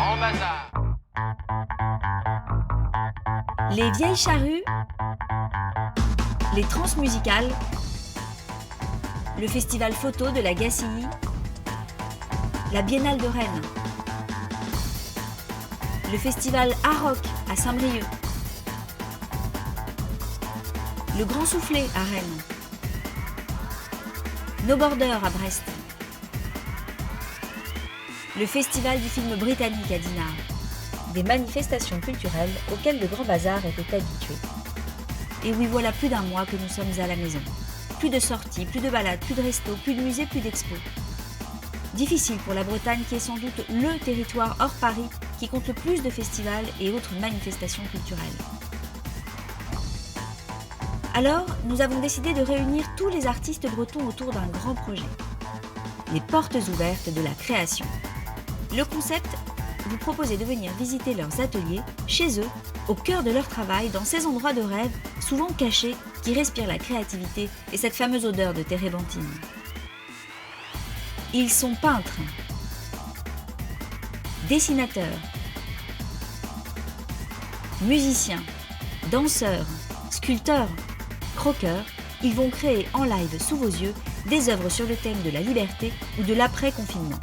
Grand Bazar. Les vieilles charrues, les transmusicales, le festival photo de la Gacilly, la Biennale de Rennes, le festival Aroc à Saint-Brieuc, le Grand Soufflet à Rennes, No Border à Brest, le festival du film britannique à Dinard. Des manifestations culturelles auxquelles le Grand Bazar était habitué. Et oui, voilà plus d'un mois que nous sommes à la maison. Plus de sorties, plus de balades, plus de restos, plus de musées, plus d'expos. Difficile pour la Bretagne qui est sans doute le territoire hors Paris qui compte le plus de festivals et autres manifestations culturelles. Alors, nous avons décidé de réunir tous les artistes bretons autour d'un grand projet. Les portes ouvertes de la création. Le concept, vous proposer de venir visiter leurs ateliers, chez eux, au cœur de leur travail, dans ces endroits de rêve, souvent cachés, qui respirent la créativité et cette fameuse odeur de térébenthine. Ils sont peintres, dessinateurs, musiciens, danseurs, sculpteurs, croqueurs. Ils vont créer en live sous vos yeux des œuvres sur le thème de la liberté ou de l'après-confinement.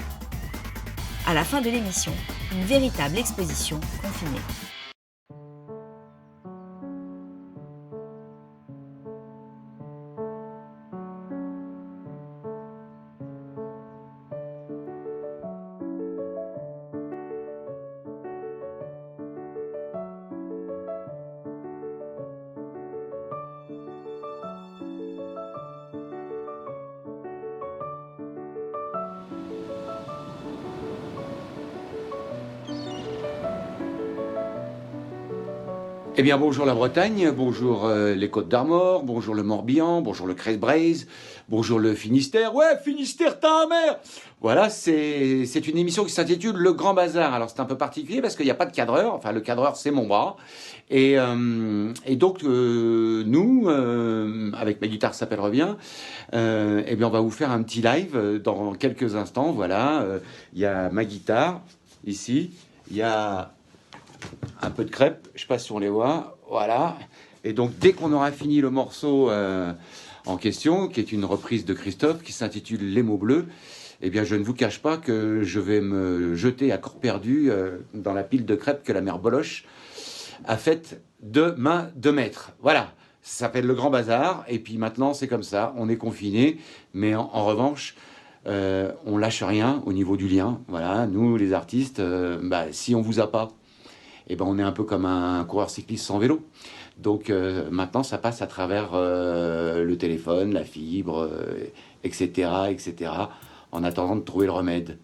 À la fin de l'émission, une véritable exposition confinée. Eh bien, bonjour la Bretagne, bonjour les Côtes-d'Armor, bonjour le Morbihan, bonjour le Crest-Braze, bonjour le Finistère. Ouais, Finistère, ta mère! Voilà, c'est une émission qui s'intitule Le Grand Bazar. Alors, c'est un peu particulier parce qu'il n'y a pas de cadreur. Enfin, le cadreur, c'est mon bras. Et donc, nous, avec ma guitare s'appelle Revient, eh bien, on va vous faire un petit live dans quelques instants. Voilà, il y a ma guitare, ici. Il y a un peu de crêpes, je sais pas si on les voit, voilà. Et donc, dès qu'on aura fini le morceau en question, qui est une reprise de Christophe, qui s'intitule Les mots bleus, eh bien, je ne vous cache pas que je vais me jeter à corps perdu dans la pile de crêpes que la mère Boloche a faite de main de maître. Voilà, ça s'appelle Le Grand Bazar, et puis maintenant, c'est comme ça, on est confiné, mais en revanche, on lâche rien au niveau du lien. Voilà, nous, les artistes, si on vous a pas, eh ben, on est un peu comme un coureur cycliste sans vélo. Donc maintenant, ça passe à travers le téléphone, la fibre, etc., etc., en attendant de trouver le remède.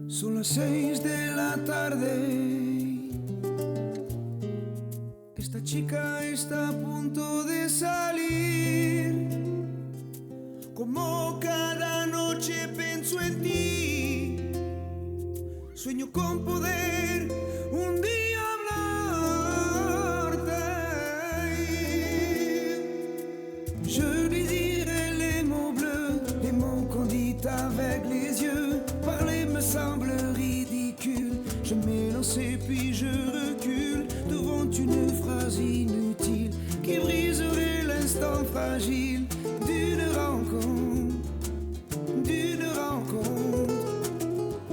Son las 6 de la tarde. Esta chica está a punto de salir. Como cada noche pienso en ti. Sueño con poder un día hablarte. Je lui dirai les mots bleus, les mots qu'on dit avec les yeux. Parler me semble ridicule. Je m'élance et puis je recule devant une phrase inutile qui briserait l'instant fragile d'une rencontre, d'une rencontre.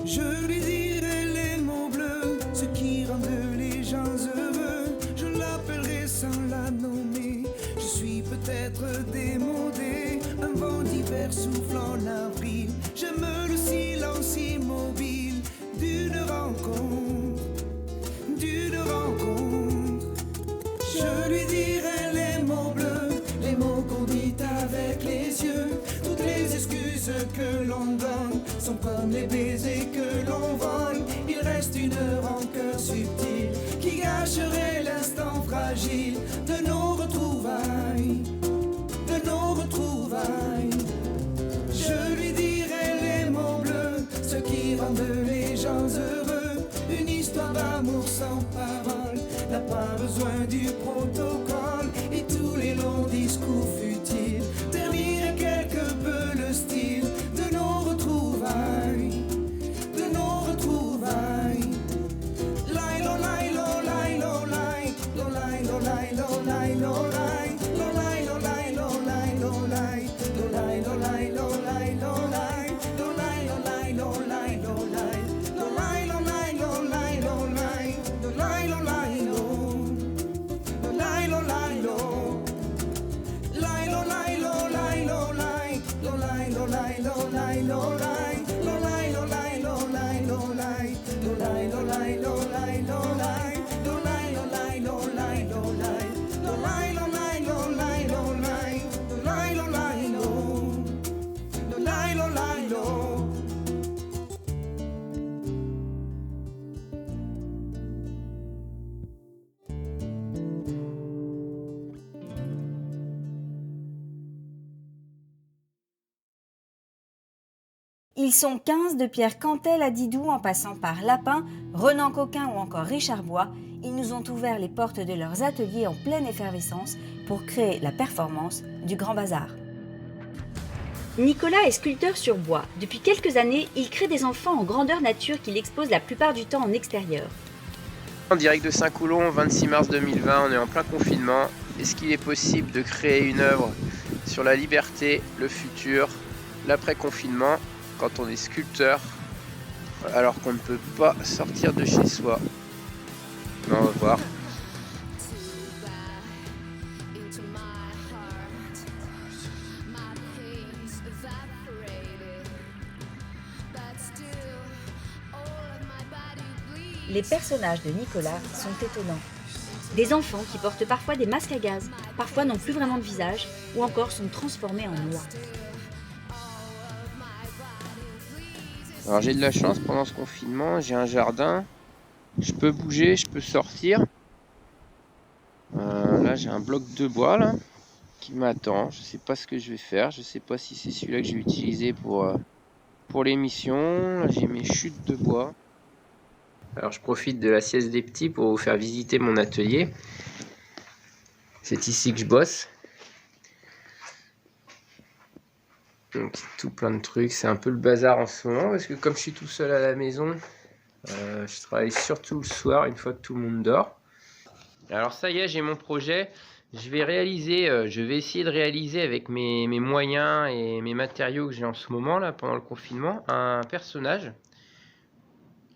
Je lui dirai les mots bleus, ce qui rendent les gens heureux. Je l'appellerai sans la nommer. Je suis peut-être démodé, un vent d'hiver souffle en avril. J'aime le silence immobile d'une rencontre, d'une rencontre. Je lui dirai les mots bleus, les mots qu'on dit avec les yeux. Toutes les excuses que l'on donne sont comme les baisers que l'on vole. Il reste une rancœur subtile qui gâcherait l'instant fragile de nos retrouvailles, de nos retrouvailles. Je lui dirai les mots bleus, ceux qui rendent les gens heureux. Une histoire l'amour sans parole n'a pas besoin du protocole. Et tous les longs discours futiles terniraient quelque peu le style de nos retrouvailles, de nos retrouvailles. Lilo, lilo, lilo, lilo, lilo, lilo, lilo, lilo, lilo, lilo, lilo, lilo, lilo, lilo, Ils sont 15 de Pierre Cantel à Didou en passant par Lapin, Renan Coquin ou encore Richard Bois. Ils nous ont ouvert les portes de leurs ateliers en pleine effervescence pour créer la performance du Grand Bazar. Nicolas est sculpteur sur bois. Depuis quelques années, il crée des enfants en grandeur nature qu'il expose la plupart du temps en extérieur. En direct de Saint-Coulon, 26 mars 2020, on est en plein confinement. Est-ce qu'il est possible de créer une œuvre sur la liberté, le futur, l'après-confinement, quand on est sculpteur, alors qu'on ne peut pas sortir de chez soi? On va voir. Les personnages de Nicolas sont étonnants. Des enfants qui portent parfois des masques à gaz, parfois n'ont plus vraiment de visage, ou encore sont transformés en noix. Alors j'ai de la chance pendant ce confinement, j'ai un jardin, je peux bouger, je peux sortir. Là j'ai un bloc de bois là, qui m'attend, je sais pas ce que je vais faire, je sais pas si c'est celui-là que je vais utiliser pour l'émission. Là j'ai mes chutes de bois. Alors je profite de la sieste des petits pour vous faire visiter mon atelier. C'est ici que je bosse. Donc tout plein de trucs, c'est un peu le bazar en ce moment parce que comme je suis tout seul à la maison, je travaille surtout le soir une fois que tout le monde dort. Alors ça y est, j'ai mon projet. Je vais essayer de réaliser avec mes moyens et mes matériaux que j'ai en ce moment là pendant le confinement, un personnage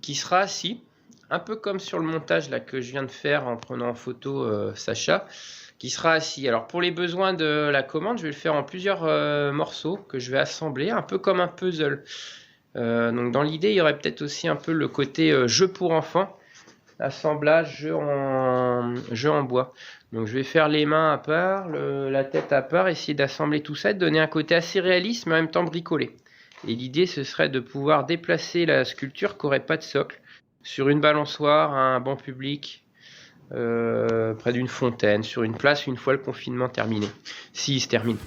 qui sera assis, un peu comme sur le montage là que je viens de faire en prenant en photo Sacha, qui sera assis. Alors pour les besoins de la commande, je vais le faire en plusieurs morceaux que je vais assembler, un peu comme un puzzle. Donc dans l'idée, il y aurait peut-être aussi un peu le côté jeu pour enfants, assemblage, jeu en bois. Donc je vais faire les mains à part, la tête à part, essayer d'assembler tout ça, de donner un côté assez réaliste mais en même temps bricolé. Et l'idée ce serait de pouvoir déplacer la sculpture qui n'aurait pas de socle sur une balançoire, un banc public, près d'une fontaine, sur une place une fois le confinement terminé, s'il se termine.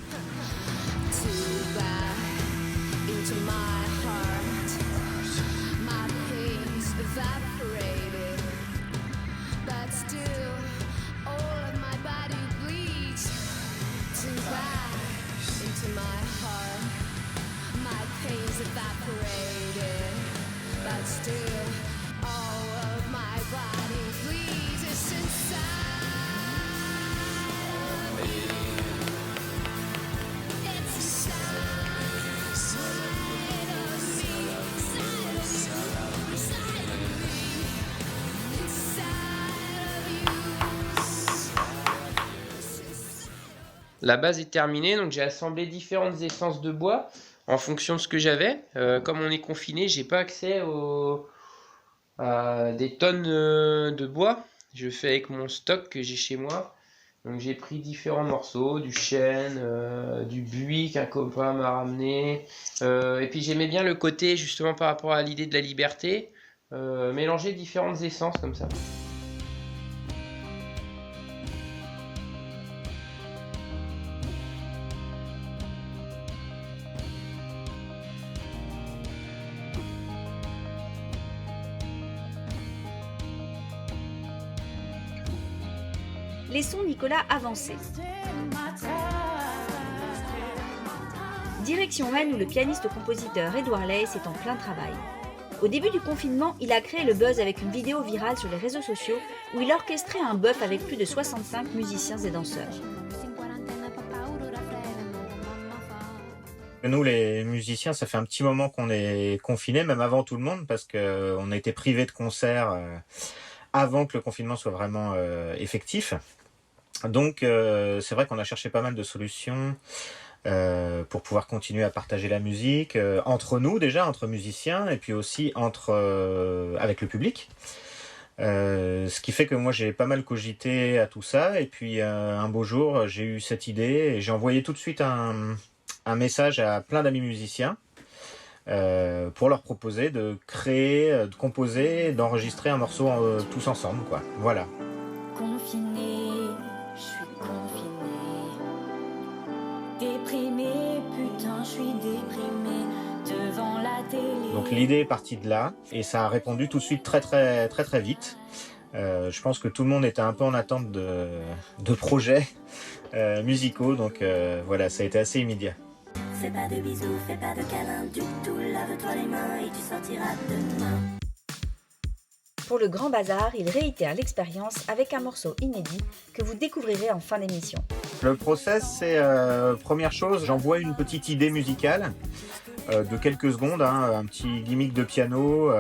La base est terminée, donc j'ai assemblé différentes essences de bois en fonction de ce que j'avais. Comme on est confiné, j'ai pas accès à des tonnes de bois. Je fais avec mon stock que j'ai chez moi. Donc j'ai pris différents morceaux, du chêne, du buis qu'un copain m'a ramené. Et puis j'aimais bien le côté, justement par rapport à l'idée de la liberté, mélanger différentes essences comme ça. Laissons Nicolas avancer. Direction Rennes où le pianiste-compositeur Édouard Leys est en plein travail. Au début du confinement, il a créé le buzz avec une vidéo virale sur les réseaux sociaux où il orchestrait un bœuf avec plus de 65 musiciens et danseurs. Nous, les musiciens, ça fait un petit moment qu'on est confinés, même avant tout le monde, parce qu'on a été privés de concerts avant que le confinement soit vraiment effectif. Donc, c'est vrai qu'on a cherché pas mal de solutions pour pouvoir continuer à partager la musique entre nous déjà, entre musiciens, et puis aussi avec le public. Ce qui fait que moi j'ai pas mal cogité à tout ça, et puis un beau jour j'ai eu cette idée et j'ai envoyé tout de suite un message à plein d'amis musiciens pour leur proposer de créer, de composer, d'enregistrer un morceau tous ensemble, quoi. Voilà. Confiné, je suis confiné. Déprimé, putain, je suis déprimé. Devant la télé. Donc l'idée est partie de là et ça a répondu tout de suite très vite. Je pense que tout le monde était un peu en attente de projets musicaux, donc voilà, ça a été assez immédiat. Fais pas de bisous, fais pas de câlins du tout. Lave-toi les mains et tu sortiras demain. Pour le Grand Bazar, il réitère l'expérience avec un morceau inédit que vous découvrirez en fin d'émission. Le process, c'est première chose, j'envoie une petite idée musicale de quelques secondes, un petit gimmick de piano,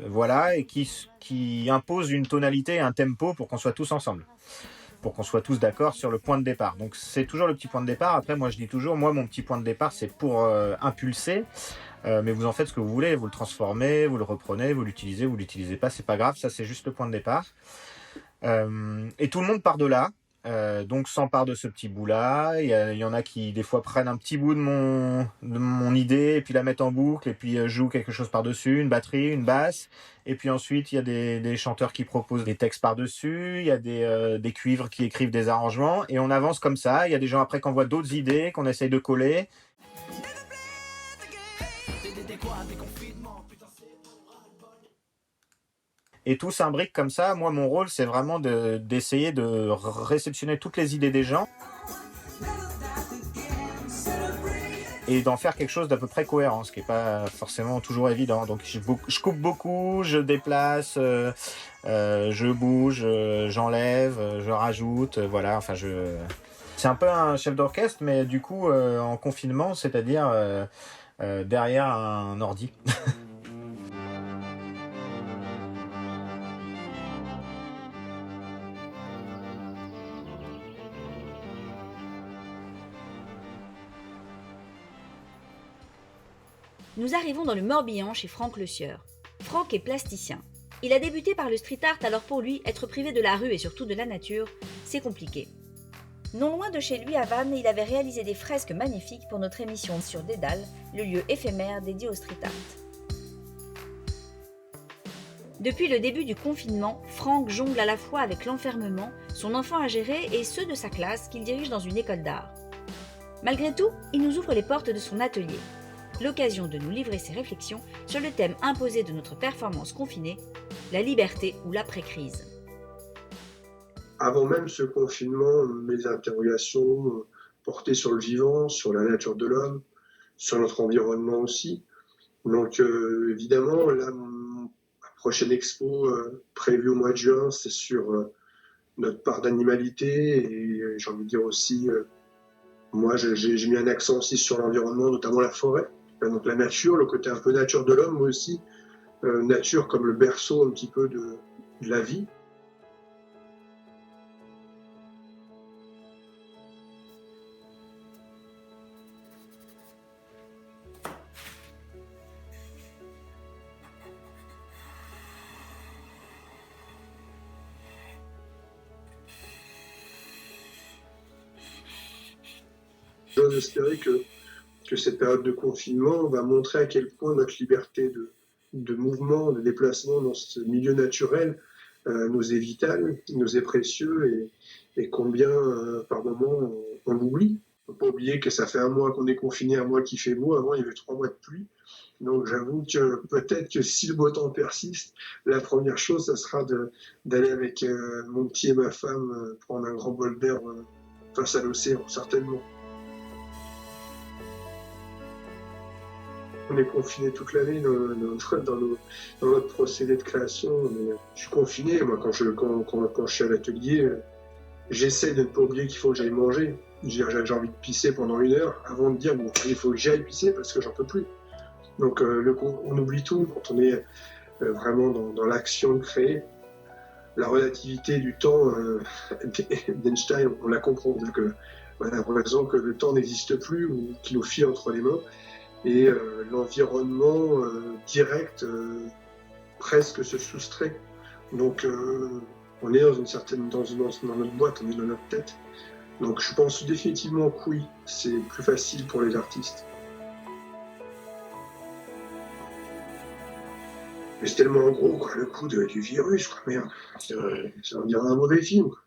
voilà, et qui impose une tonalité et un tempo pour qu'on soit tous ensemble, pour qu'on soit tous d'accord sur le point de départ. Donc c'est toujours le petit point de départ. Après, moi je dis toujours, mon petit point de départ, c'est pour impulser. Mais vous en faites ce que vous voulez, vous le transformez, vous le reprenez, vous l'utilisez pas, c'est pas grave, ça c'est juste le point de départ. Et tout le monde part de là, donc s'empare de ce petit bout-là. Il y en a qui des fois prennent un petit bout de mon idée et puis la mettent en boucle et puis jouent quelque chose par-dessus, une batterie, une basse. Et puis ensuite il y a des chanteurs qui proposent des textes par-dessus, il y a des cuivres qui écrivent des arrangements et on avance comme ça. Il y a des gens après qui envoient d'autres idées, qu'on essaye de coller. Et tout s'imbrique comme ça. Moi, mon rôle, c'est vraiment d'essayer de réceptionner toutes les idées des gens et d'en faire quelque chose d'à peu près cohérent, ce qui n'est pas forcément toujours évident. Donc je coupe beaucoup, je déplace, je bouge, j'enlève, je rajoute, voilà. Enfin, c'est un peu un chef d'orchestre, mais du coup, en confinement, c'est-à-dire derrière un ordi. Nous arrivons dans le Morbihan chez Franck Le Sieur. Franck est plasticien. Il a débuté par le street art, alors pour lui, être privé de la rue et surtout de la nature, c'est compliqué. Non loin de chez lui à Vannes, il avait réalisé des fresques magnifiques pour notre émission sur Dédale, le lieu éphémère dédié au street art. Depuis le début du confinement, Franck jongle à la fois avec l'enfermement, son enfant à gérer et ceux de sa classe qu'il dirige dans une école d'art. Malgré tout, il nous ouvre les portes de son atelier. L'occasion de nous livrer ses réflexions sur le thème imposé de notre performance confinée, la liberté ou l'après-crise. Avant même ce confinement, mes interrogations portaient sur le vivant, sur la nature de l'homme, sur notre environnement aussi. Donc évidemment, là, ma prochaine expo prévue au mois de juin, c'est sur notre part d'animalité et j'ai envie de dire aussi, moi j'ai mis un accent aussi sur l'environnement, notamment la forêt. Donc la nature, le côté un peu nature de l'homme, mais aussi nature comme le berceau un petit peu de la vie. J'ose espérer que cette période de confinement va montrer à quel point notre liberté de mouvement, de déplacement dans ce milieu naturel nous est vitale, nous est précieux et combien par moment on l'oublie. Il ne faut pas oublier que ça fait un mois qu'on est confiné, un mois qu'il fait beau. Avant, il y avait 3 mois de pluie. Donc j'avoue que peut-être que si le beau temps persiste, la première chose, ça sera d'aller avec mon petit et ma femme prendre un grand bol d'air face à l'océan, certainement. On est confiné toute l'année dans notre procédé de création. Je suis confiné, moi, quand je suis à l'atelier, j'essaie de ne pas oublier qu'il faut que j'aille manger. J'ai envie de pisser pendant 1 heure avant de dire, bon, il faut que j'aille pisser parce que j'en peux plus. Donc on oublie tout quand on est vraiment dans l'action de créer. La relativité du temps d'Einstein, on la comprend. C'est-à-dire que, on a l'impression que le temps n'existe plus ou qu'il nous file entre les mains. Et l'environnement direct presque se soustrait. Donc on est dans notre boîte, on est dans notre tête. Donc je pense définitivement que oui, c'est plus facile pour les artistes. Mais c'est tellement gros, quoi, le coup du virus, quoi, merde. Ça va dire un mauvais film, quoi.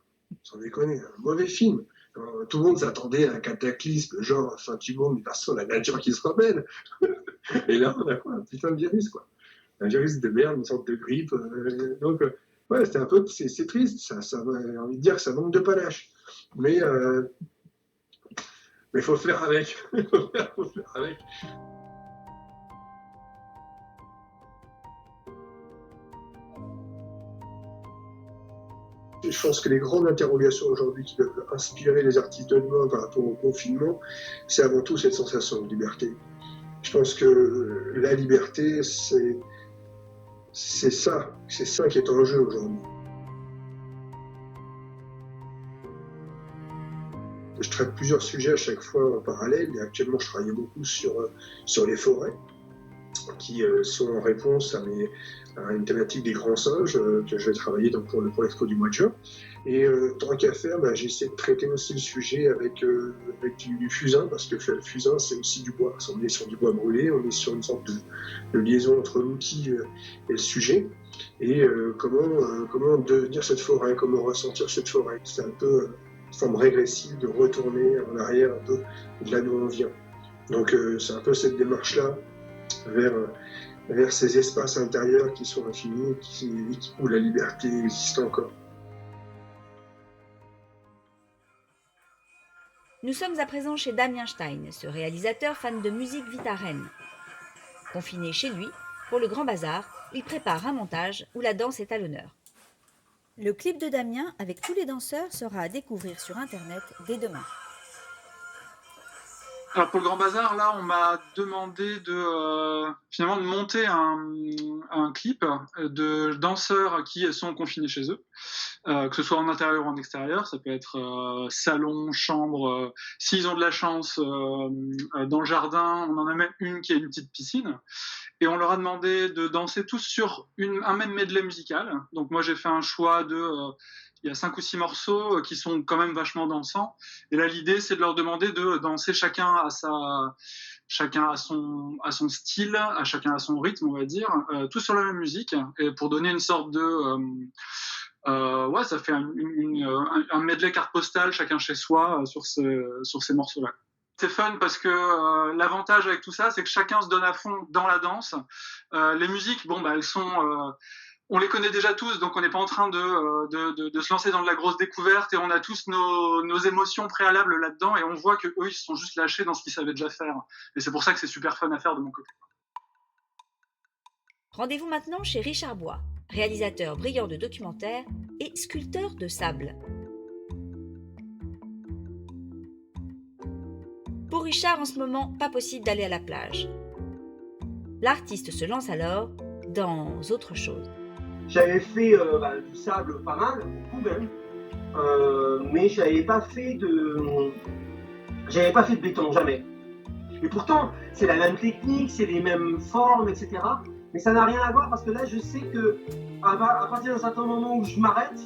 Sans déconner, un mauvais film. Tout le monde s'attendait à un cataclysme, genre fin du monde, personne, la nature qui se rebelle. Et là, on a quoi? Un putain de virus, quoi. Un virus de merde, une sorte de grippe. Donc, ouais, c'est triste. Ça, j'ai envie de dire que ça manque de panache. Mais faut faire avec. faut faire avec. Je pense que les grandes interrogations aujourd'hui qui peuvent inspirer les artistes de demain par rapport au confinement, c'est avant tout cette sensation de liberté. Je pense que la liberté, c'est ça qui est en jeu aujourd'hui. Je traite plusieurs sujets à chaque fois en parallèle, et actuellement je travaille beaucoup sur les forêts, qui sont en réponse à une thématique des grands singes que je vais travailler donc pour l'expo du mois de juin. Et tant qu'à faire, j'essaie de traiter aussi le sujet avec du fusain, parce que le fusain, c'est aussi du bois. On est sur du bois brûlé, on est sur une sorte de liaison entre l'outil et le sujet. Et comment devenir cette forêt, comment ressentir cette forêt. C'est un peu une forme régressive de retourner en arrière un peu de là d'où on vient. Donc c'est un peu cette démarche-là vers ces espaces intérieurs qui sont infinis, où la liberté existe encore. Nous sommes à présent chez Damien Stein, ce réalisateur fan de musique vit à Rennes. Confiné chez lui, pour le Grand Bazar, il prépare un montage où la danse est à l'honneur. Le clip de Damien, avec tous les danseurs, sera à découvrir sur Internet dès demain. Alors pour le Grand Bazar, là, on m'a demandé finalement de monter un clip de danseurs qui sont confinés chez eux, que ce soit en intérieur ou en extérieur. Ça peut être salon, chambre, s'ils ont de la chance, dans le jardin. On en a même une qui a une petite piscine. Et on leur a demandé de danser tous sur un même medley musical. Donc moi, j'ai fait un choix il y a 5 ou 6 morceaux qui sont quand même vachement dansants. Et là, l'idée, c'est de leur demander de danser chacun à son style, chacun à son rythme, on va dire, tous sur la même musique, et pour donner une sorte de... ça fait un medley carte postale, chacun chez soi, sur ces morceaux-là. C'est fun parce que l'avantage avec tout ça, c'est que chacun se donne à fond dans la danse. Les musiques, elles sont... on les connaît déjà tous, donc on n'est pas en train de se lancer dans de la grosse découverte, et on a tous nos émotions préalables là-dedans, et on voit qu'eux, ils se sont juste lâchés dans ce qu'ils savaient déjà faire. Et c'est pour ça que c'est super fun à faire de mon côté. Rendez-vous maintenant chez Richard Bois, réalisateur brillant de documentaires et sculpteur de sable. Pour Richard, en ce moment, pas possible d'aller à la plage. L'artiste se lance alors dans autre chose. J'avais fait du sable pas mal, beaucoup même, mais j'avais pas fait de béton, jamais. Et pourtant, c'est la même technique, c'est les mêmes formes, etc. Mais ça n'a rien à voir parce que là, je sais que à partir d'un certain moment où je m'arrête,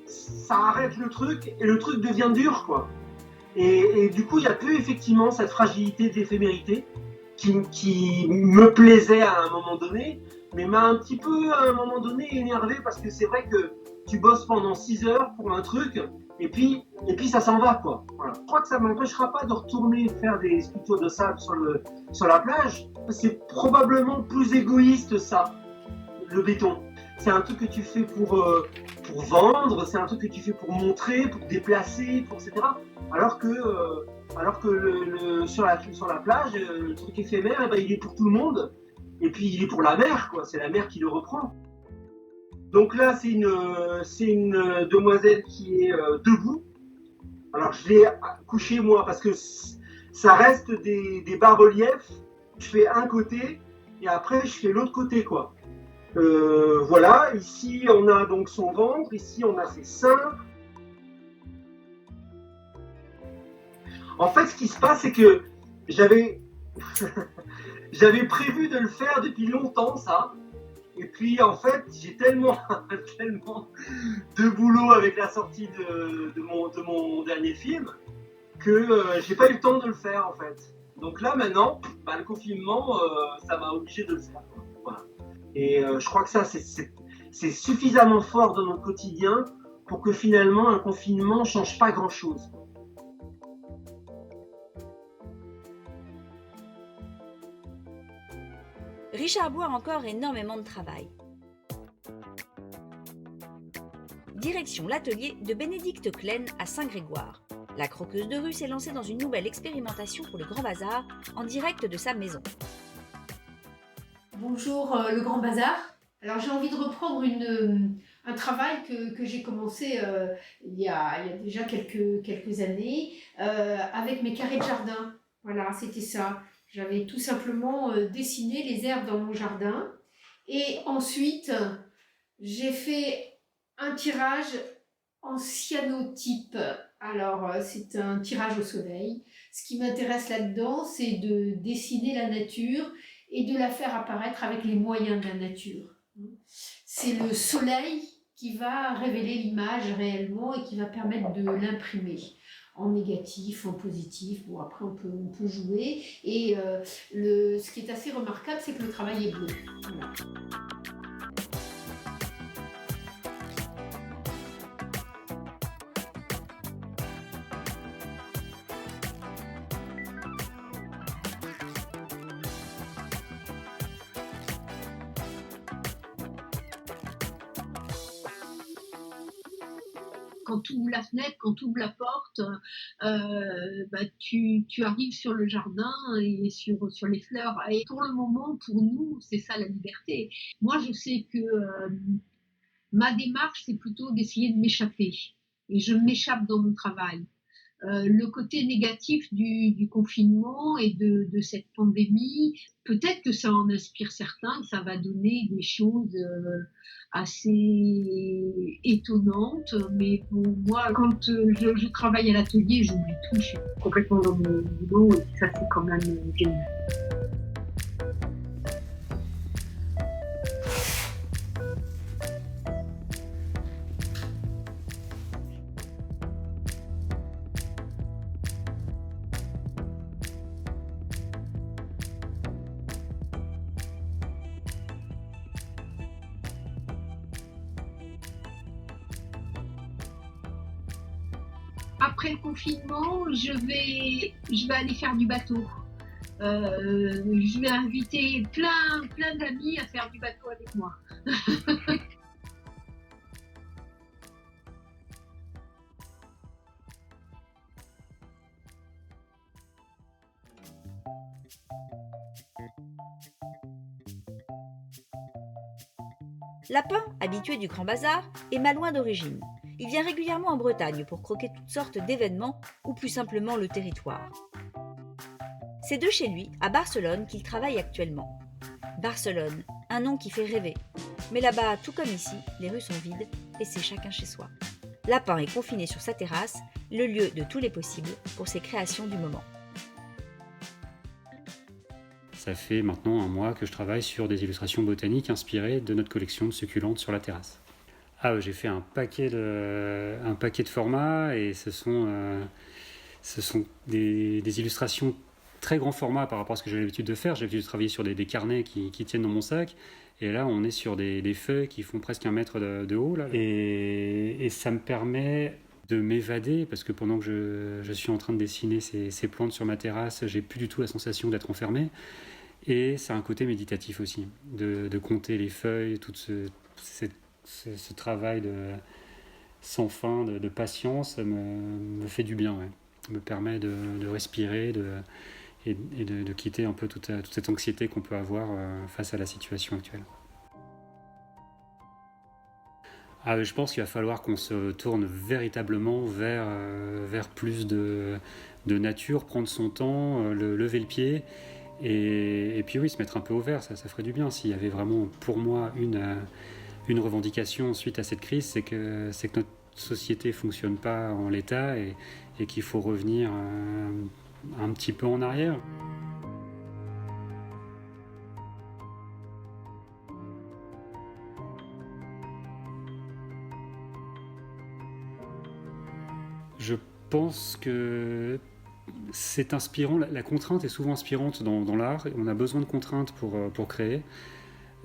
ça arrête le truc et le truc devient dur, quoi. Et du coup, il y a plus effectivement cette fragilité d'éphémérité qui me plaisait à un moment donné, mais m'a un petit peu à un moment donné énervé, parce que c'est vrai que tu bosses pendant 6 heures pour un truc et puis ça s'en va, quoi. Voilà. Je crois que ça ne m'empêchera pas de retourner faire des sculptures de sable sur la plage. C'est probablement plus égoïste, ça, le béton. C'est un truc que tu fais pour vendre, c'est un truc que tu fais pour montrer, pour déplacer, etc. Alors que sur la plage, le truc éphémère, eh ben, il est pour tout le monde. Et puis il est pour la mer, quoi. C'est la mer qui le reprend. Donc là, c'est une demoiselle qui est debout. Alors je l'ai couchée moi parce que ça reste des bas-reliefs. Je fais un côté et après je fais l'autre côté, quoi. Voilà, ici on a donc son ventre, ici on a ses seins. En fait, ce qui se passe, c'est que j'avais prévu de le faire depuis longtemps, ça. Et puis, en fait, j'ai tellement de boulot avec la sortie de mon dernier film que j'ai pas eu le temps de le faire, en fait. Donc là, maintenant, le confinement, ça m'a obligé de le faire. Voilà. Et je crois que ça, c'est suffisamment fort dans notre quotidien pour que finalement, un confinement ne change pas grand-chose. Richard Bois a encore énormément de travail. Direction l'atelier de Bénédicte Klein à Saint-Grégoire. La croqueuse de rue s'est lancée dans une nouvelle expérimentation pour le Grand Bazar en direct de sa maison. Bonjour le Grand Bazar. Alors j'ai envie de reprendre un travail que j'ai commencé il y a déjà quelques années avec mes carrés de jardin. Voilà, c'était ça. J'avais tout simplement dessiné les herbes dans mon jardin et ensuite j'ai fait un tirage en cyanotype. Alors c'est un tirage au soleil. Ce qui m'intéresse là-dedans, c'est de dessiner la nature et de la faire apparaître avec les moyens de la nature. C'est le soleil qui va révéler l'image réellement et qui va permettre de l'imprimer. En négatif, en positif, bon après on peut jouer et ce qui est assez remarquable c'est que le travail est bleu. Voilà. Quand tu ouvres la fenêtre, quand tu ouvres la porte, tu arrives sur le jardin et sur les fleurs. Et pour le moment, pour nous, c'est ça la liberté. Moi, je sais que ma démarche, c'est plutôt d'essayer de m'échapper. Et je m'échappe dans mon travail. Le côté négatif du confinement et de cette pandémie, peut-être que ça en inspire certains, que ça va donner des choses assez étonnantes, mais bon, moi, quand je travaille à l'atelier, j'oublie tout, je suis complètement dans mon boulot et ça, c'est quand même génial. Après le confinement, je vais aller faire du bateau. Je vais inviter plein d'amis à faire du bateau avec moi. Lapin, habitué du Grand Bazar, est malouin d'origine. Il vient régulièrement en Bretagne pour croquer toutes sortes d'événements ou plus simplement le territoire. C'est de chez lui, à Barcelone, qu'il travaille actuellement. Barcelone, un nom qui fait rêver. Mais là-bas, tout comme ici, les rues sont vides et c'est chacun chez soi. Lapin est confiné sur sa terrasse, le lieu de tous les possibles pour ses créations du moment. Ça fait maintenant un mois que je travaille sur des illustrations botaniques inspirées de notre collection de succulentes sur la terrasse. J'ai fait un paquet de formats et ce sont des illustrations très grand format par rapport à ce que j'ai l'habitude de faire. J'ai l'habitude de travailler sur des carnets qui tiennent dans mon sac. Et là, on est sur des feuilles qui font presque 1 mètre de haut. Là. Et ça me permet de m'évader, parce que pendant que je suis en train de dessiner ces plantes sur ma terrasse, j'ai plus du tout la sensation d'être enfermé. Et ça a un côté méditatif aussi, de compter les feuilles, tout ce travail sans fin, de patience, me fait du bien, ouais. Me permet de respirer et de quitter un peu toute cette anxiété qu'on peut avoir face à la situation actuelle. Je pense qu'il va falloir qu'on se tourne véritablement vers plus de nature, prendre son temps, lever le pied, et puis oui, se mettre un peu au vert, ça ferait du bien. S'il y avait vraiment, pour moi, une revendication suite à cette crise, c'est que notre société ne fonctionne pas en l'état et qu'il faut revenir un petit peu en arrière. Je pense que c'est inspirant, la contrainte est souvent inspirante dans l'art, on a besoin de contraintes pour créer.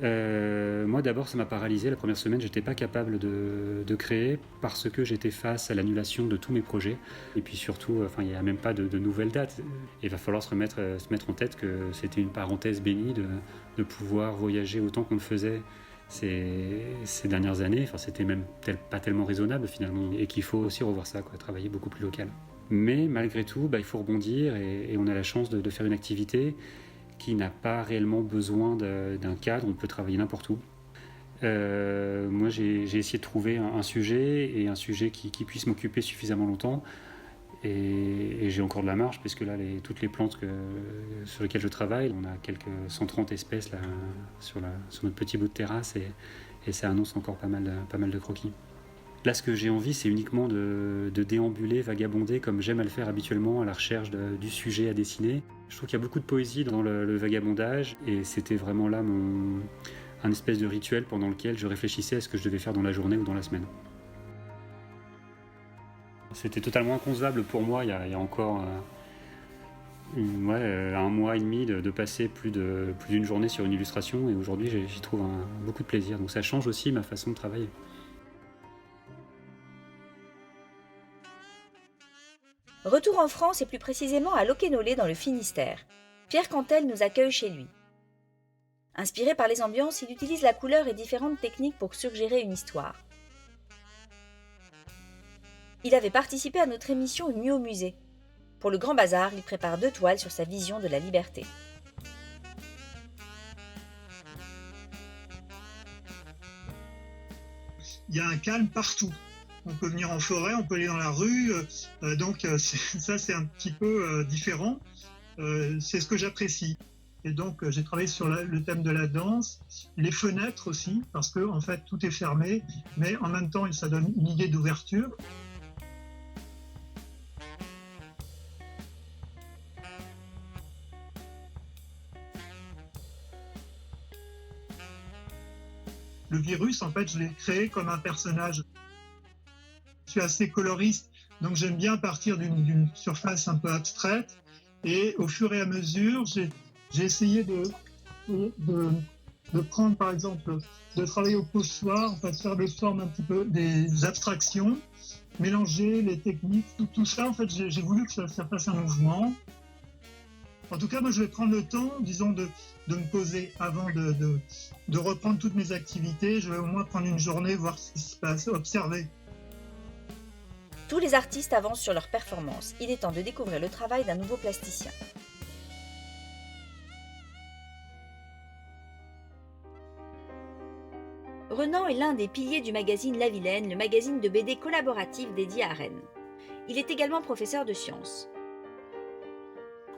Moi d'abord ça m'a paralysé, la première semaine j'étais pas capable de créer parce que j'étais face à l'annulation de tous mes projets, et puis surtout il n'y a même pas de nouvelles dates. Il va falloir se mettre en tête que c'était une parenthèse bénie de pouvoir voyager autant qu'on le faisait ces dernières années. C'était même pas tellement raisonnable finalement, et qu'il faut aussi revoir ça, travailler beaucoup plus local. Mais malgré tout, il faut rebondir, et on a la chance de faire une activité qui n'a pas réellement besoin d'un cadre, on peut travailler n'importe où. Moi j'ai essayé de trouver un sujet, et un sujet qui puisse m'occuper suffisamment longtemps, et j'ai encore de la marge, puisque là toutes les plantes sur lesquelles je travaille, on a quelques 130 espèces là, sur notre petit bout de terrasse, et ça annonce encore pas mal de croquis. Là, ce que j'ai envie, c'est uniquement de déambuler, vagabonder, comme j'aime à le faire habituellement, à la recherche du sujet à dessiner. Je trouve qu'il y a beaucoup de poésie dans le vagabondage, et c'était vraiment là un espèce de rituel pendant lequel je réfléchissais à ce que je devais faire dans la journée ou dans la semaine. C'était totalement inconcevable pour moi, il y a encore un mois et demi, de passer plus d'une journée sur une illustration, et aujourd'hui j'y trouve beaucoup de plaisir. Donc ça change aussi ma façon de travailler. Retour en France, et plus précisément à Locquenolé dans le Finistère. Pierre Cantel nous accueille chez lui. Inspiré par les ambiances, il utilise la couleur et différentes techniques pour suggérer une histoire. Il avait participé à notre émission Une nuit au musée. Pour le Grand Bazar, il prépare 2 toiles sur sa vision de la liberté. Il y a un calme partout. On peut venir en forêt, on peut aller dans la rue, donc ça c'est un petit peu différent. C'est ce que j'apprécie. Et donc j'ai travaillé sur le thème de la danse, les fenêtres aussi, parce que en fait tout est fermé, mais en même temps ça donne une idée d'ouverture. Le virus, en fait, je l'ai créé comme un personnage. Je suis assez coloriste, donc j'aime bien partir d'une surface un peu abstraite. Et au fur et à mesure, j'ai essayé de prendre, par exemple, de travailler au pochoir, en fait, faire des formes un petit peu, des abstractions, mélanger les techniques, tout ça. En fait, j'ai voulu que ça fasse un mouvement. En tout cas, moi, je vais prendre le temps, disons, de me poser avant de reprendre toutes mes activités. Je vais au moins prendre une journée, voir ce qui se passe, observer. Tous les artistes avancent sur leur performance. Il est temps de découvrir le travail d'un nouveau plasticien. Renan est l'un des piliers du magazine La Vilaine, le magazine de BD collaboratif dédié à Rennes. Il est également professeur de sciences.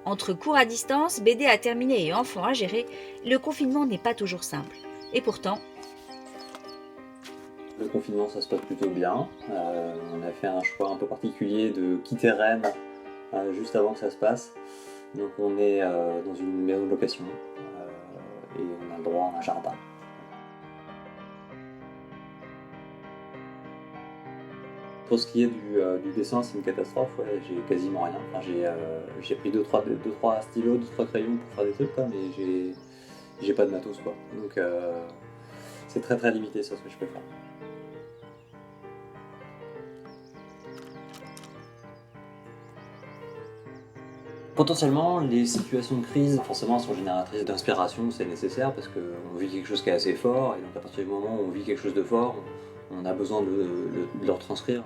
Entre cours à distance, BD à terminer et enfants à gérer, le confinement n'est pas toujours simple. Et pourtant... Le confinement, ça se passe plutôt bien. On a fait un choix un peu particulier de quitter Rennes juste avant que ça se passe. Donc on est dans une maison de location et on a le droit à un jardin. Pour ce qui est du dessin, c'est une catastrophe. Ouais, j'ai quasiment rien. Enfin, j'ai pris 2-3 stylos, 2-3 crayons pour faire des trucs, quoi, mais j'ai pas de matos, quoi. Donc c'est très très limité sur ce que je peux faire. Potentiellement, les situations de crise, forcément, sont génératrices d'inspiration, c'est nécessaire parce qu'on vit quelque chose qui est assez fort, et donc à partir du moment où on vit quelque chose de fort, on a besoin de le retranscrire.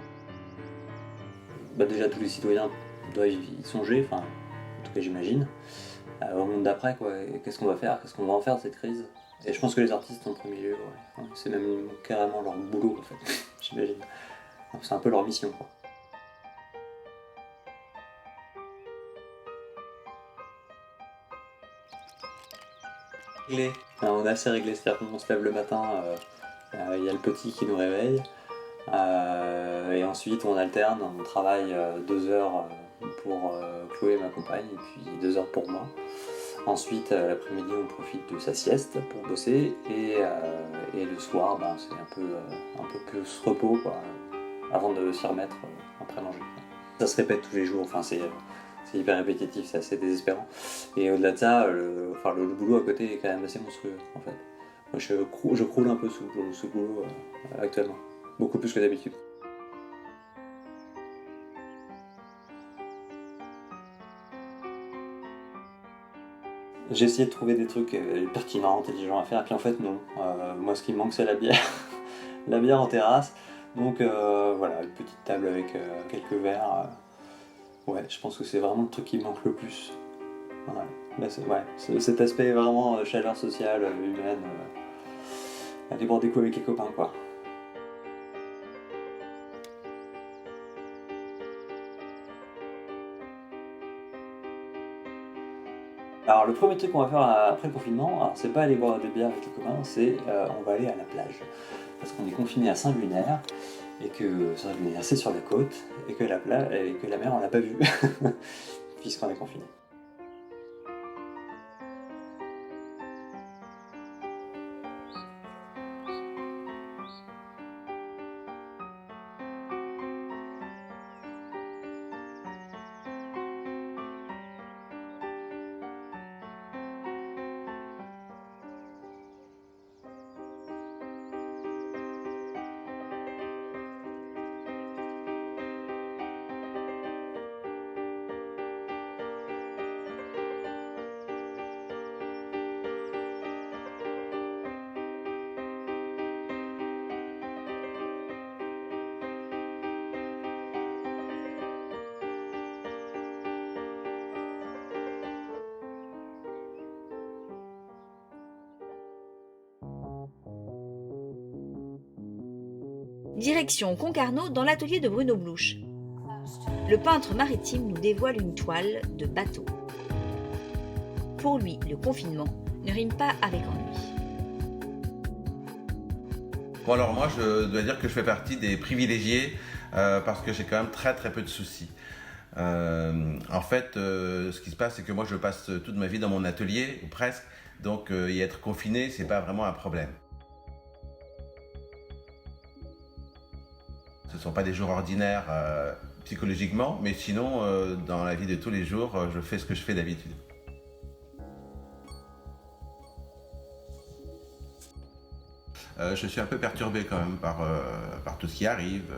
Déjà, tous les citoyens doivent y songer, enfin, en tout cas j'imagine, au monde d'après, quoi. Qu'est-ce qu'on va faire, qu'est-ce qu'on va en faire de cette crise? Et je pense que les artistes en premier lieu, ouais. C'est même carrément leur boulot, en fait, j'imagine. C'est un peu leur mission, quoi. On est assez réglé, c'est-à-dire qu'on se lève le matin, il y a le petit qui nous réveille, et ensuite on alterne, on travaille 2 heures pour Chloé, ma compagne, et puis 2 heures pour moi. Ensuite, l'après-midi, on profite de sa sieste pour bosser, et le soir, c'est un peu plus repos, quoi, avant de s'y remettre après manger. Ça se répète tous les jours, enfin c'est hyper répétitif, c'est assez désespérant. Et au-delà de ça, le boulot à côté est quand même assez monstrueux, en fait. Moi, je croule un peu sous le boulot actuellement, beaucoup plus que d'habitude. J'ai essayé de trouver des trucs pertinents, intelligents à faire, et puis en fait non. Moi, ce qui me manque, c'est la bière. La bière en terrasse. Donc voilà, une petite table avec quelques verres. Ouais, je pense que c'est vraiment le truc qui me manque le plus. Ouais. Là, cet aspect vraiment chaleur sociale, humaine, aller boire des coups avec les copains, quoi. Alors le premier truc qu'on va faire après le confinement, c'est pas aller boire des bières avec les copains, c'est on va aller à la plage. Parce qu'on est confiné à Saint-Lunaire, et que Saint-Lunaire c'est sur la côte, et que la mer on l'a pas vue, puisqu'on est confiné. Direction Concarneau dans l'atelier de Bruno Blouch. Le peintre maritime nous dévoile une toile de bateau. Pour lui, le confinement ne rime pas avec ennui. Bon alors moi je dois dire que je fais partie des privilégiés parce que j'ai quand même très peu de soucis. En fait, ce qui se passe c'est que moi je passe toute ma vie dans mon atelier, ou presque, donc y être confiné c'est pas vraiment un problème. Ce ne sont pas des jours ordinaires psychologiquement, mais sinon, dans la vie de tous les jours, je fais ce que je fais d'habitude. Je suis un peu perturbé quand même par tout ce qui arrive.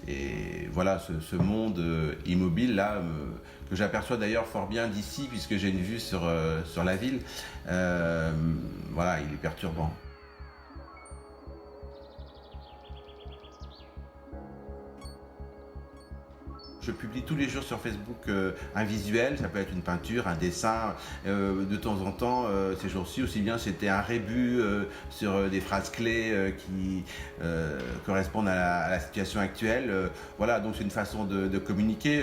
Et voilà, ce monde immobile là, que j'aperçois d'ailleurs fort bien d'ici, puisque j'ai une vue sur la ville, voilà, il est perturbant. Je publie tous les jours sur Facebook un visuel, ça peut être une peinture, un dessin, de temps en temps, ces jours-ci aussi bien c'était un rébus sur des phrases clés qui correspondent à la situation actuelle. Voilà, donc c'est une façon de communiquer,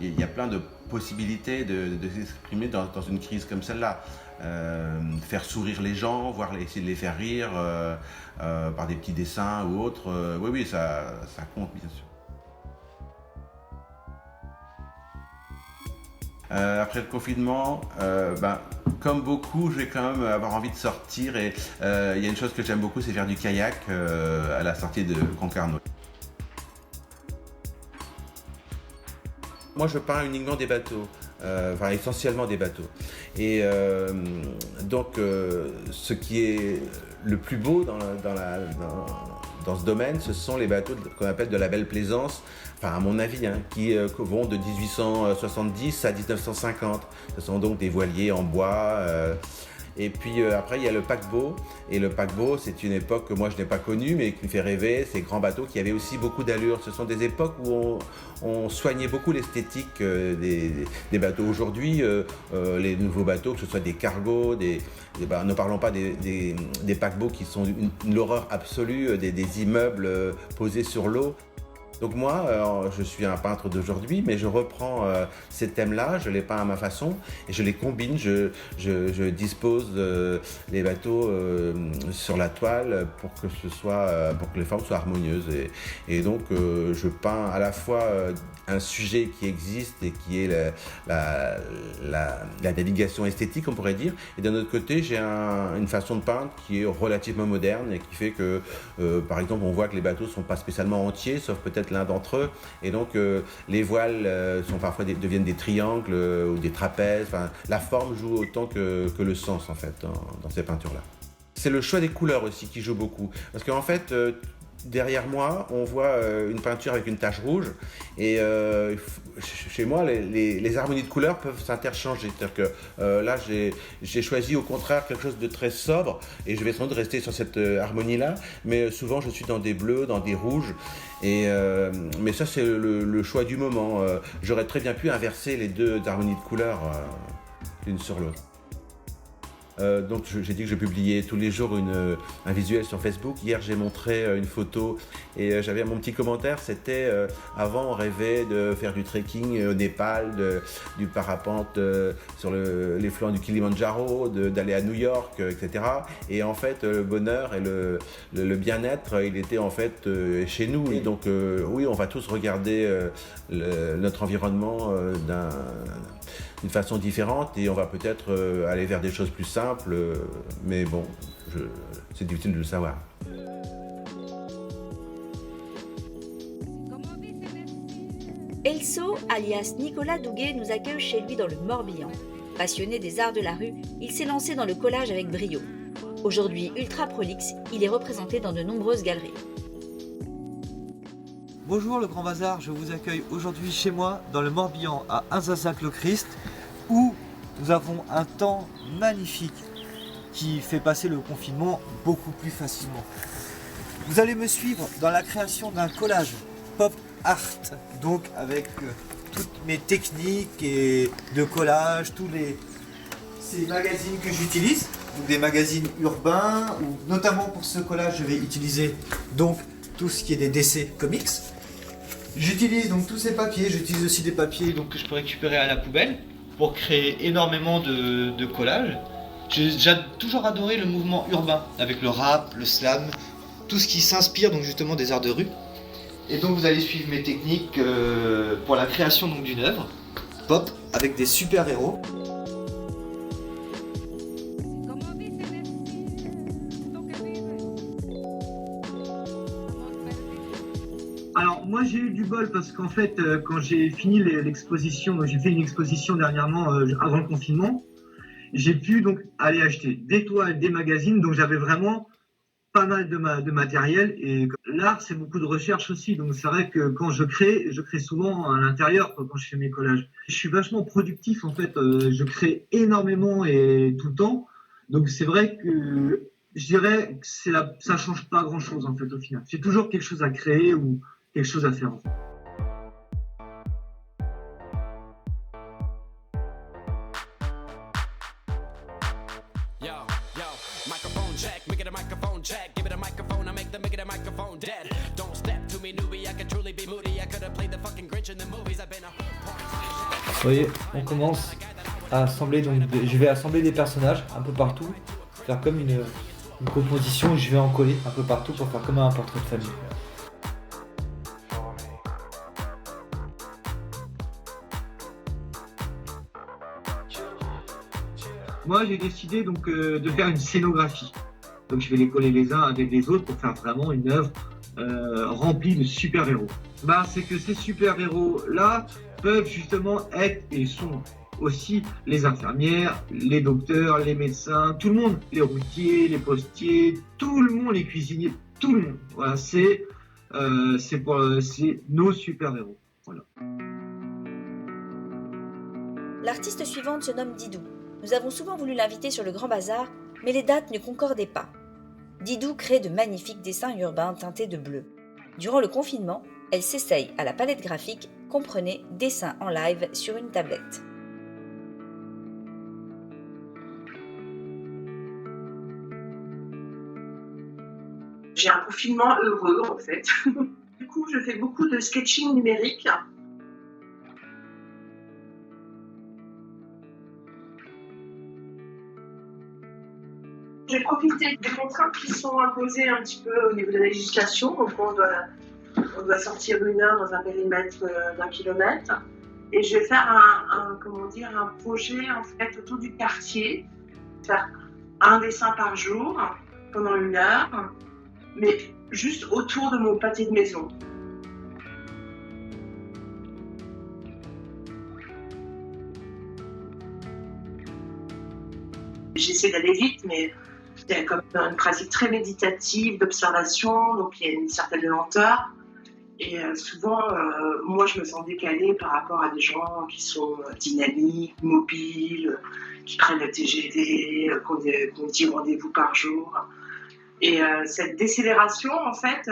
il y a plein de possibilités de s'exprimer dans une crise comme celle-là. Faire sourire les gens, essayer de les faire rire par des petits dessins ou autres, oui, ça compte bien sûr. Après le confinement, comme beaucoup, je vais quand même avoir envie de sortir et il y a une chose que j'aime beaucoup, c'est faire du kayak à la sortie de Concarneau. Moi, je peins uniquement des bateaux, essentiellement des bateaux. Et donc, ce qui est le plus beau dans dans ce domaine, ce sont les bateaux qu'on appelle de la belle plaisance, enfin à mon avis, qui vont de 1870 à 1950. Ce sont donc des voiliers en bois. Et puis après, il y a le paquebot. Et le paquebot, c'est une époque que moi je n'ai pas connue, mais qui me fait rêver. Ces grands bateaux qui avaient aussi beaucoup d'allure. Ce sont des époques où on soignait beaucoup l'esthétique des bateaux. Aujourd'hui, les nouveaux bateaux, que ce soit des cargos, ne parlons pas des paquebots qui sont une horreur absolue, des immeubles posés sur l'eau. Donc moi, je suis un peintre d'aujourd'hui, mais je reprends ces thèmes-là, je les peins à ma façon et je les combine, je dispose les bateaux sur la toile pour que les formes soient harmonieuses. Et donc je peins à la fois un sujet qui existe et qui est la navigation esthétique, on pourrait dire, et d'un autre côté, j'ai une façon de peindre qui est relativement moderne et qui fait que, par exemple, on voit que les bateaux ne sont pas spécialement entiers, sauf peut-être l'un d'entre eux, et donc les voiles deviennent des triangles ou des trapèzes. Enfin, la forme joue autant que le sens en fait dans ces peintures-là. C'est le choix des couleurs aussi qui joue beaucoup, parce qu'en fait derrière moi, on voit une peinture avec une tache rouge et chez moi, les harmonies de couleurs peuvent s'interchanger. C'est-à-dire que là, j'ai choisi au contraire quelque chose de très sobre et je vais sans doute rester sur cette harmonie-là, mais souvent je suis dans des bleus, dans des rouges. Mais ça, c'est le choix du moment. J'aurais très bien pu inverser les deux harmonies de couleurs l'une sur l'autre. Donc j'ai dit que je publiais tous les jours un visuel sur Facebook. Hier j'ai montré une photo et j'avais mon petit commentaire, c'était avant on rêvait de faire du trekking au Népal, du parapente sur les flancs du Kilimandjaro, d'aller à New York, etc. Et en fait le bonheur et le bien-être, il était en fait chez nous. Et donc oui, on va tous regarder notre environnement d'une façon différente et on va peut-être aller vers des choses plus simples, mais bon, c'est difficile de le savoir. Elso, alias Nicolas Douguet, nous accueille chez lui dans le Morbihan. Passionné des arts de la rue, il s'est lancé dans le collage avec brio. Aujourd'hui ultra prolixe, il est représenté dans de nombreuses galeries. Bonjour le Grand Bazar, je vous accueille aujourd'hui chez moi dans le Morbihan à Inzazac-le-Christ où nous avons un temps magnifique qui fait passer le confinement beaucoup plus facilement. Vous allez me suivre dans la création d'un collage pop art, donc avec toutes mes techniques et de collage, ces magazines que j'utilise, donc des magazines urbains, ou notamment pour ce collage je vais utiliser donc tout ce qui est des DC Comics. J'utilise donc tous ces papiers, j'utilise aussi des papiers donc, que je peux récupérer à la poubelle pour créer énormément de collages. J'ai toujours adoré le mouvement urbain avec le rap, le slam, tout ce qui s'inspire donc justement des arts de rue. Et donc vous allez suivre mes techniques pour la création donc d'une œuvre pop avec des super-héros. Alors moi j'ai eu du bol parce qu'en fait quand j'ai fini l'exposition, j'ai fait une exposition dernièrement avant le confinement, j'ai pu donc aller acheter des toiles, des magazines, donc j'avais vraiment pas mal de matériel et l'art c'est beaucoup de recherche aussi, donc c'est vrai que quand je crée souvent à l'intérieur quand je fais mes collages. Je suis vachement productif en fait, je crée énormément et tout le temps, donc c'est vrai que je dirais que ça change pas grand chose en fait au final. J'ai toujours quelque chose à créer ou quelque chose à faire. Vous voyez, on commence à assembler, donc je vais assembler des personnages un peu partout, faire comme une composition, je vais en coller un peu partout pour faire comme un portrait de famille. Moi, j'ai décidé donc de faire une scénographie. Donc, je vais les coller les uns avec les autres pour faire vraiment une œuvre remplie de super-héros. C'est que ces super-héros-là peuvent justement être et sont aussi les infirmières, les docteurs, les médecins, tout le monde, les routiers, les postiers, tout le monde, les cuisiniers, tout le monde. Voilà, c'est nos super-héros. Voilà. L'artiste suivante se nomme Didou. Nous avons souvent voulu l'inviter sur le Grand Bazar, mais les dates ne concordaient pas. Didou crée de magnifiques dessins urbains teintés de bleu. Durant le confinement, elle s'essaye à la palette graphique, comprenez dessin en live sur une tablette. J'ai un confinement heureux en fait. Du coup, je fais beaucoup de sketching numérique. J'ai profité des contraintes qui sont imposées un petit peu au niveau de la législation. Donc on doit sortir 1 heure dans un périmètre d'1 kilomètre. Et je vais faire un projet en fait autour du quartier. Faire un dessin par jour pendant 1 heure, mais juste autour de mon pâté de maison. J'essaie d'aller vite, mais c'est comme une pratique très méditative, d'observation, donc il y a une certaine lenteur. Et souvent, moi, je me sens décalée par rapport à des gens qui sont dynamiques, mobiles, qui prennent le TGV, qu'on dit rendez-vous par jour. Et cette décélération, en fait,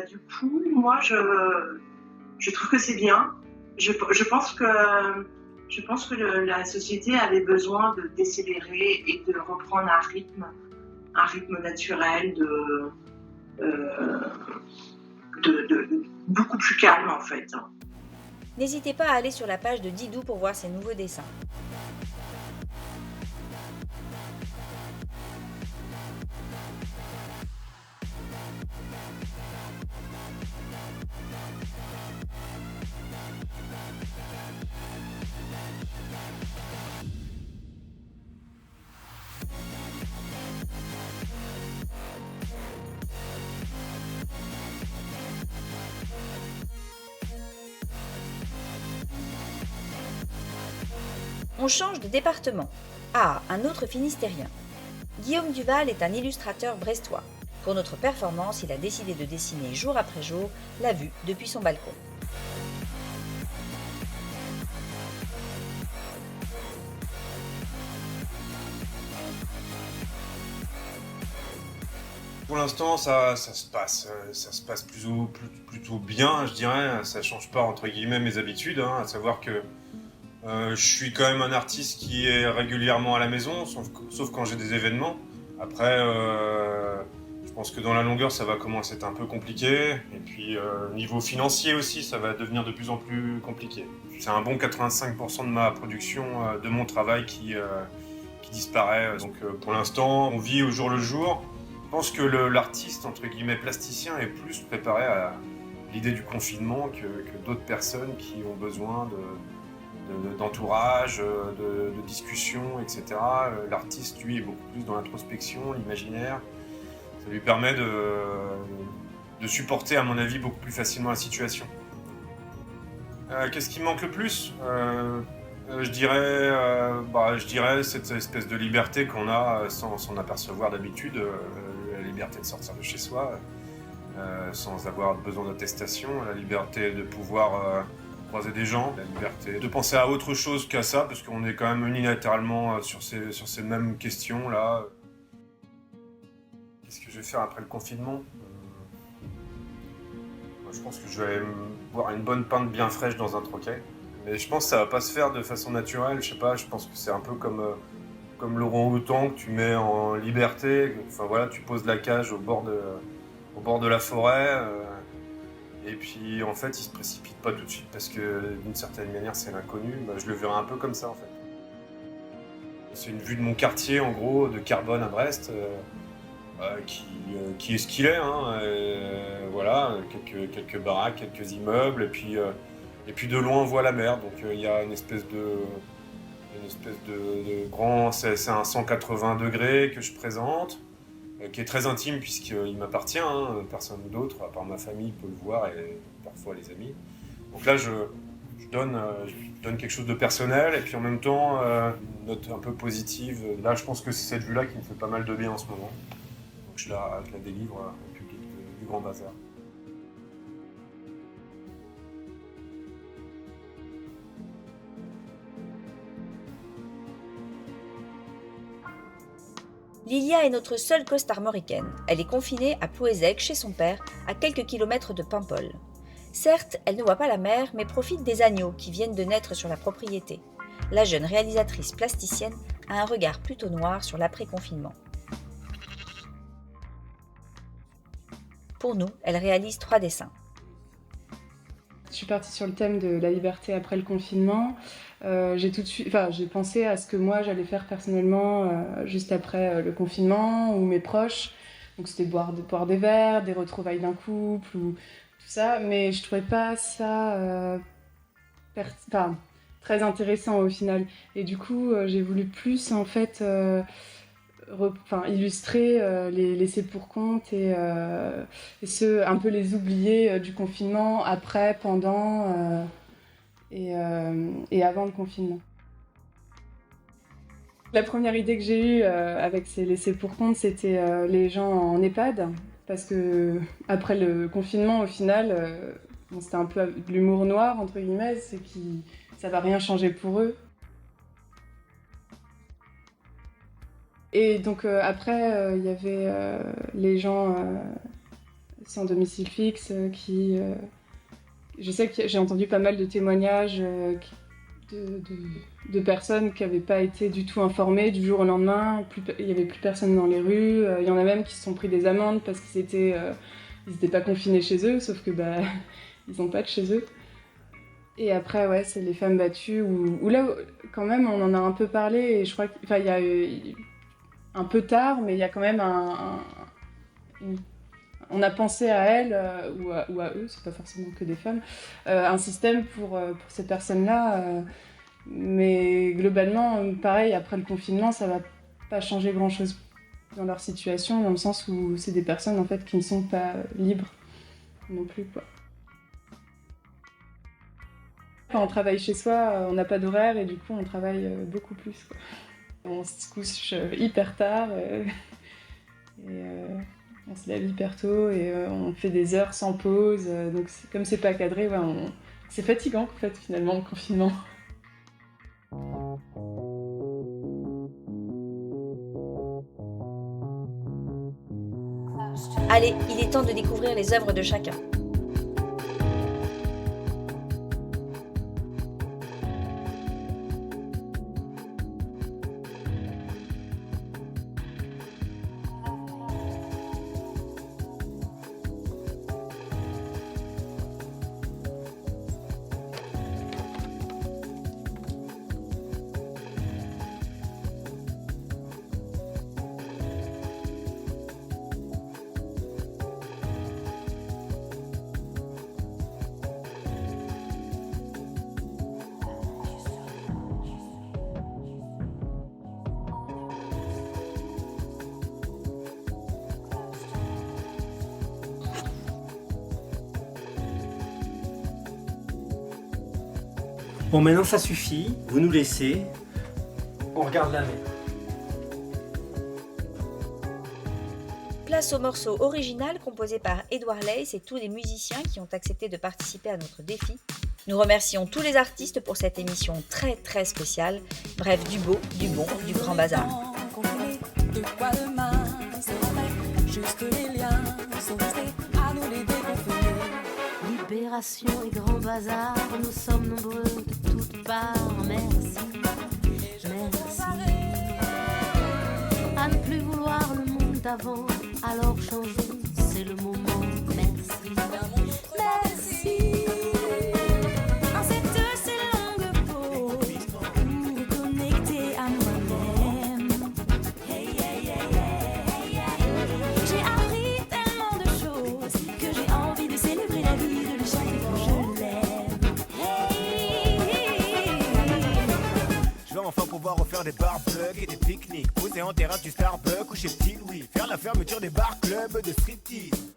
du coup, moi, je trouve que c'est bien. Je pense que la société avait besoin de décélérer et de reprendre un rythme naturel de beaucoup plus calme en fait. N'hésitez pas à aller sur la page de Didou pour voir ses nouveaux dessins. On change de département. Ah, un autre Finistérien. Guillaume Duval est un illustrateur brestois. Pour notre performance, il a décidé de dessiner jour après jour la vue depuis son balcon. Pour l'instant, ça se passe plutôt bien, je dirais. Ça change pas entre guillemets mes habitudes, à savoir que je suis quand même un artiste qui est régulièrement à la maison, sauf quand j'ai des événements. Après, je pense que dans la longueur, ça va commencer à être un peu compliqué. Et puis, niveau financier aussi, ça va devenir de plus en plus compliqué. C'est un bon 85% de ma production, de mon travail qui disparaît. Donc, pour l'instant, on vit au jour le jour. Je pense que l'artiste, entre guillemets, plasticien, est plus préparé à l'idée du confinement que d'autres personnes qui ont besoin d'entourage, de discussion, etc. L'artiste, lui, est beaucoup plus dans l'introspection, l'imaginaire. Ça lui permet de supporter, à mon avis, beaucoup plus facilement la situation. Qu'est-ce qui me manque le plus ? Je dirais cette espèce de liberté qu'on a sans s'en apercevoir d'habitude, la liberté de sortir de chez soi, sans avoir besoin d'attestation, la liberté de pouvoir croiser des gens, la liberté de penser à autre chose qu'à ça, parce qu'on est quand même unilatéralement sur ces mêmes questions-là. Qu'est-ce que je vais faire après le confinement ? Je pense que je vais boire une bonne pinte bien fraîche dans un troquet. Mais je pense que ça va pas se faire de façon naturelle, je sais pas, je pense que c'est un peu comme l'orang-outan que tu mets en liberté. Enfin voilà, tu poses la cage au bord de la forêt. Et puis en fait, il se précipite pas tout de suite parce que d'une certaine manière, c'est l'inconnu. Je le verrai un peu comme ça en fait. C'est une vue de mon quartier en gros, de Carbone à Brest, qui est ce qu'il est. Voilà, quelques baraques, quelques immeubles, et puis de loin on voit la mer. Donc il y a une espèce de grand, c'est un 180 degrés que je présente. Qui est très intime puisqu'il m'appartient, personne d'autre, à part ma famille peut le voir et parfois les amis. Donc là, je donne quelque chose de personnel et puis en même temps, une note un peu positive. Là, je pense que c'est cette vue-là qui me fait pas mal de bien en ce moment. Donc je la délivre au public. du Grand Bazar. Lilia est notre seule costarmoricaine. Elle est confinée à Plouézec chez son père, à quelques kilomètres de Paimpol. Certes, elle ne voit pas la mer, mais profite des agneaux qui viennent de naître sur la propriété. La jeune réalisatrice plasticienne a un regard plutôt noir sur l'après-confinement. Pour nous, elle réalise 3 dessins. Je suis partie sur le thème de la liberté après le confinement. J'ai pensé à ce que moi j'allais faire personnellement juste après le confinement ou mes proches. Donc c'était boire des verres, des retrouvailles d'un couple ou tout ça. Mais je trouvais pas ça très intéressant au final. Et du coup, j'ai voulu plus en fait illustrer les laissés pour compte et un peu les oubliés du confinement, après, pendant et avant le confinement. La première idée que j'ai eue avec ces laissés pour compte, c'était les gens en EHPAD, parce que après le confinement, au final, c'était un peu de l'humour noir, entre guillemets, c'est que ça va rien changer pour eux. Et donc après, il y avait les gens sans domicile fixe qui... je sais que j'ai entendu pas mal de témoignages de personnes qui n'avaient pas été du tout informées du jour au lendemain. Il n'y avait plus personne dans les rues. Il y en a même qui se sont pris des amendes parce qu'ils n'étaient pas confinés chez eux, sauf que ils n'ont pas de chez eux. Et après, ouais, c'est les femmes battues, où là, quand même, on en a un peu parlé, et je crois qu'il y a un peu tard, mais il y a quand même on a pensé à elles, ou à eux, c'est pas forcément que des femmes, un système pour ces personnes-là. Mais globalement, pareil, après le confinement, ça va pas changer grand-chose dans leur situation, dans le sens où c'est des personnes en fait qui ne sont pas libres non plus, quoi. Quand on travaille chez soi, on n'a pas d'horaire et du coup on travaille beaucoup plus, quoi. On se couche hyper tard et on se lève hyper tôt et on fait des heures sans pause. Donc comme c'est pas cadré, ouais, c'est fatigant en fait finalement le confinement. Allez, il est temps de découvrir les œuvres de chacun. Bon, maintenant ça suffit, vous nous laissez, on regarde la mer. Place au morceau original composé par Edouard Leys et tous les musiciens qui ont accepté de participer à notre défi. Nous remercions tous les artistes pour cette émission très très spéciale. Bref, du beau, du bon, du grand bazar. De quoi demain sera fait, juste les liens sont restés à nous les déconfiner. Libération et grand bazar, nous sommes nombreux de toutes parts. Merci, merci. À ne plus vouloir le monde d'avant, alors changer, c'est le moment. Merci, merci. En ces longues pauses, pour me connecter à moi-même. J'ai appris tellement de choses que j'ai envie de célébrer la vie, de lui chanter quand je l'aime. Je vais enfin pouvoir refaire des barbecues et des pique-niques, poser en terrain du Starbucks ou chez Petit Louis, faire la fermeture des bars clubs de striptease.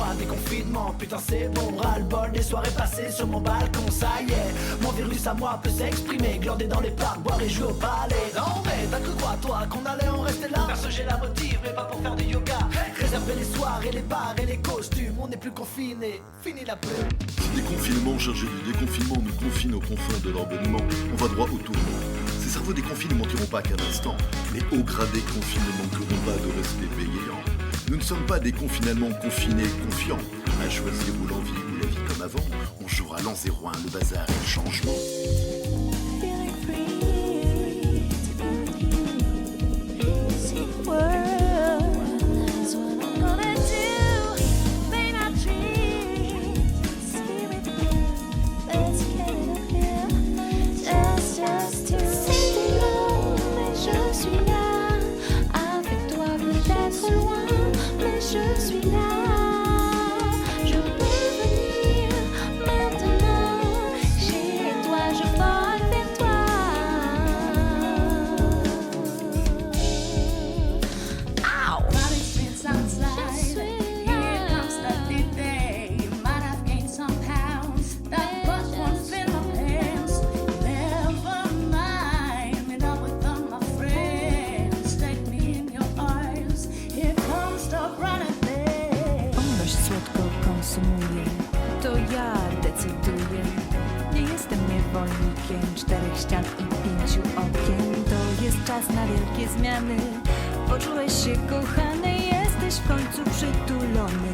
moi, déconfinement, putain c'est bon. Ras-le-bol des soirées passées sur mon balcon, ça y est. Mon virus à moi peut s'exprimer, glander dans les parcs, boire et jouer au palais. Non mais t'as cru quoi toi, qu'on allait en rester là? Perso j'ai la motive, mais pas pour faire du yoga. Réserver les soirées, les bars et les costumes, on n'est plus confinés, fini la peur. Déconfinement chargé du déconfinement nous confine aux confins de l'ordonnement. On va droit au tournant. Ces cerveaux déconfinés ne mentiront pas qu'un instant. Les hauts gradés confinés ne manqueront pas de respect payant. Nous ne sommes pas des confinalement confinés, confiants. À choisir ou l'envie ou la vie comme avant, on jouera l'an 01, le bazar et le changement. Je suis là, je peux venir maintenant. Chez toi, je vole vers toi. Ow! Body's been outside. Here comes the day. You might have gained some pounds. That was once in my pants. Never mind. Meet up with all my friends. Take me in your arms. Here comes the running. Słodko konsumuję, to ja decyduję. Nie jestem niewolnikiem 4 ścian i 5 okien. To jest czas na wielkie zmiany. Poczułeś się kochany, jesteś w końcu przytulony.